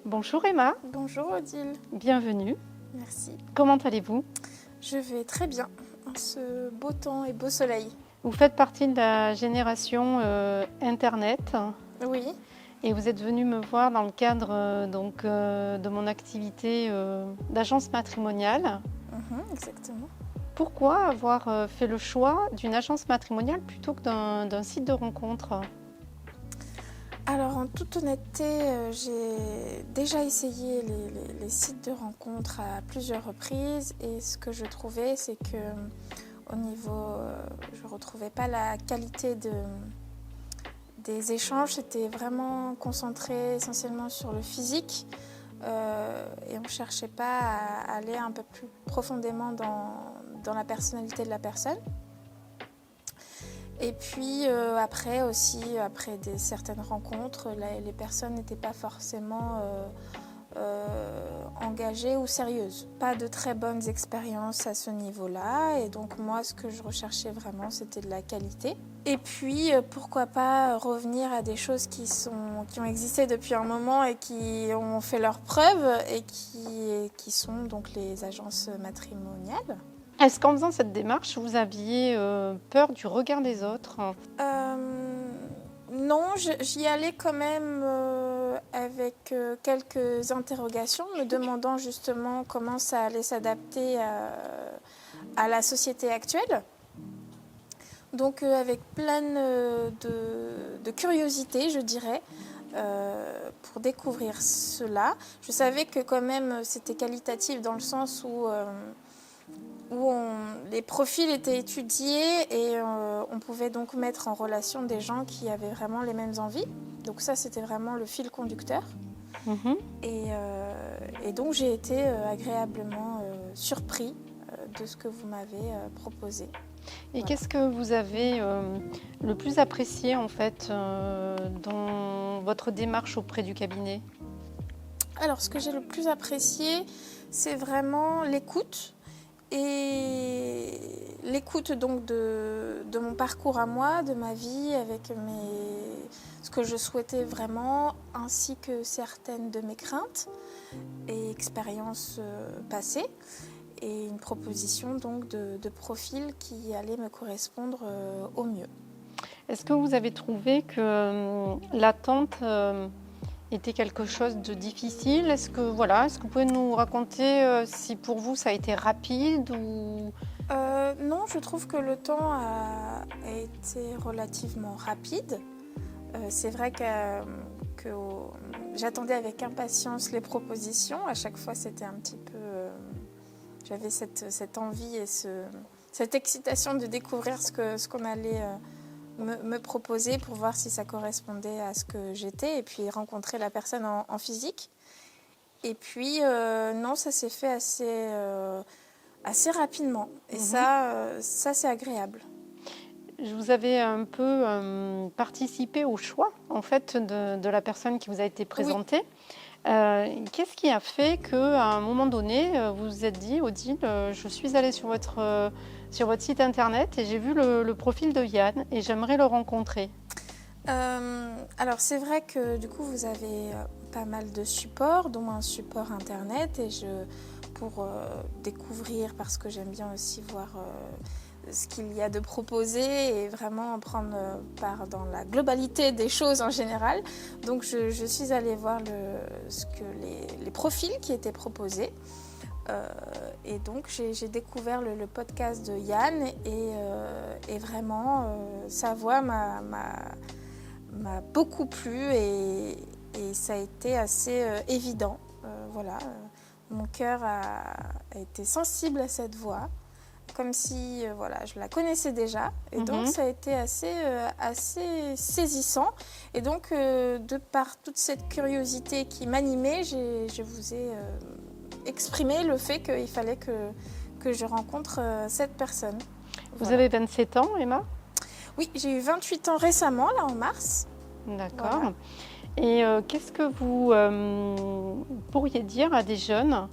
Bonjour Emma, Bonjour Odile, bienvenue. merci. Comment allez-vous? Je vais très bien en ce beau temps et beau soleil. Vous faites partie de la génération Internet Oui, et vous êtes venu me voir dans le cadre de mon activité d'agence matrimoniale. exactement. Pourquoi avoir fait le choix d'une agence matrimoniale plutôt que d'un site de rencontre? Alors en toute honnêteté, j'ai déjà essayé les sites de rencontres à plusieurs reprises et ce que je trouvais, c'est que au niveau, je ne retrouvais pas la qualité des échanges. C'était vraiment concentré essentiellement sur le physique et on ne cherchait pas à aller un peu plus profondément dans la personnalité de la personne. Et puis après certaines rencontres, les personnes n'étaient pas forcément engagées ou sérieuses. Pas de très bonnes expériences à ce niveau-là. Et donc moi, ce que je recherchais vraiment, c'était de la qualité. Et puis, pourquoi pas revenir à des choses qui ont existé depuis un moment et qui ont fait leurs preuves et qui sont donc les agences matrimoniales. Est-ce qu'en faisant cette démarche, vous aviez peur du regard des autres? Non, j'y allais quand même avec quelques interrogations, me demandant justement comment ça allait s'adapter à la société actuelle. Donc avec plein de curiosité, je dirais, pour découvrir cela. Je savais que quand même c'était qualitatif dans le sens où les profils étaient étudiés et on pouvait donc mettre en relation des gens qui avaient vraiment les mêmes envies. Donc ça, c'était vraiment le fil conducteur. Et donc j'ai été agréablement surpris de ce que vous m'avez proposé. Et qu'est-ce que vous avez le plus apprécié en fait dans votre démarche auprès du cabinet? Alors ce que j'ai le plus apprécié, c'est vraiment l'écoute. Et l'écoute donc de mon parcours à moi, de ma vie, avec ce que je souhaitais vraiment, ainsi que certaines de mes craintes et expériences passées, et une proposition donc de profil qui allait me correspondre au mieux. Est-ce que vous avez trouvé que l'attente était quelque chose de difficile? Est-ce que vous pouvez nous raconter si pour vous ça a été rapide ou... Non, je trouve que le temps a été relativement rapide. C'est vrai que j'attendais avec impatience les propositions. À chaque fois, c'était un petit peu... j'avais cette envie et cette excitation de découvrir ce qu'on allait me proposer pour voir si ça correspondait à ce que j'étais et puis rencontrer la personne en physique. Et puis, non, ça s'est fait assez rapidement. Et ça, c'est agréable. Je vous avais un peu participé au choix en fait de la personne qui vous a été présentée. Oui. Qu'est-ce qui a fait qu'à un moment donné, vous vous êtes dit, Odile, je suis allée sur votre site internet et j'ai vu le profil de Yann et j'aimerais le rencontrer? Alors c'est vrai que du coup vous avez pas mal de supports, dont un support internet, et pour découvrir, parce que j'aime bien aussi voir ce qu'il y a de proposé et vraiment prendre part dans la globalité des choses en général. Donc je suis allée voir les profils qui étaient proposés. Et donc j'ai découvert le podcast de Yann et vraiment sa voix m'a beaucoup plu et ça a été assez évident. Mon cœur a été sensible à cette voix, comme si je la connaissais déjà. Et donc ça a été assez saisissant. Et donc de par toute cette curiosité qui m'animait, je vous ai exprimé le fait qu'il fallait que je rencontre cette personne. Vous avez 27 ans, Emma? Oui, j'ai eu 28 ans récemment, là en mars. D'accord. Voilà. Et qu'est-ce que vous pourriez dire à des jeunes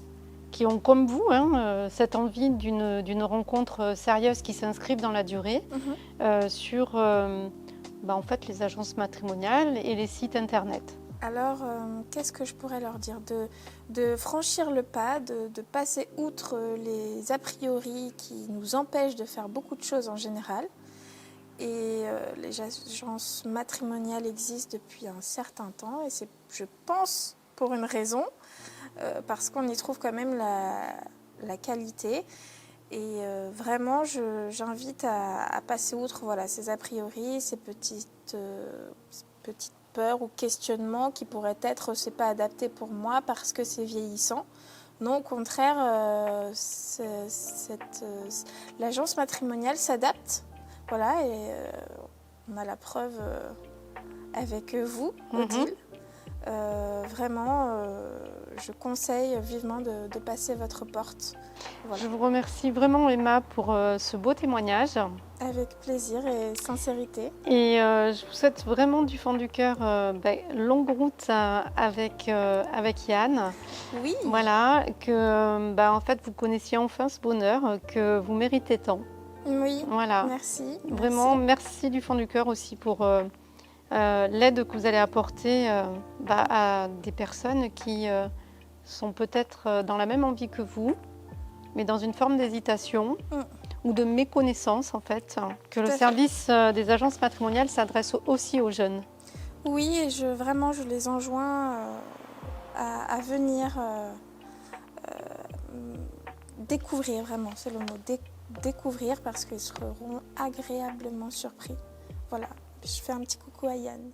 qui ont, comme vous, cette envie d'une rencontre sérieuse qui s'inscrive dans la durée sur en fait, les agences matrimoniales et les sites internet? Alors, qu'est-ce que je pourrais leur dire? De franchir le pas, de passer outre les a priori qui nous empêchent de faire beaucoup de choses en général. Et les agences matrimoniales existent depuis un certain temps et c'est, je pense, pour une raison, parce qu'on y trouve quand même la qualité. Et vraiment, j'invite à passer outre voilà, ces a priori, ces petites peurs ou questionnements qui pourraient être c'est pas adapté pour moi parce que c'est vieillissant. Non, au contraire, l'agence matrimoniale s'adapte. Voilà, et on a la preuve avec vous, Odile. Vraiment, je conseille vivement de passer votre porte. Voilà. Je vous remercie vraiment, Emma, pour ce beau témoignage. Avec plaisir et sincérité. Et je vous souhaite vraiment du fond du cœur longue route avec Yann. Oui. Voilà, que en fait vous connaissiez enfin ce bonheur que vous méritez tant. Oui. Voilà. Merci. Vraiment, merci du fond du cœur aussi pour l'aide que vous allez apporter à des personnes qui sont peut-être dans la même envie que vous, mais dans une forme d'hésitation ou de méconnaissance en fait, que le service des agences matrimoniales s'adresse aussi aux jeunes. Oui, et vraiment je les enjoins à venir découvrir, vraiment, c'est le mot, découvrir parce qu'ils seront agréablement surpris. Voilà, je fais un petit coucou à Yann.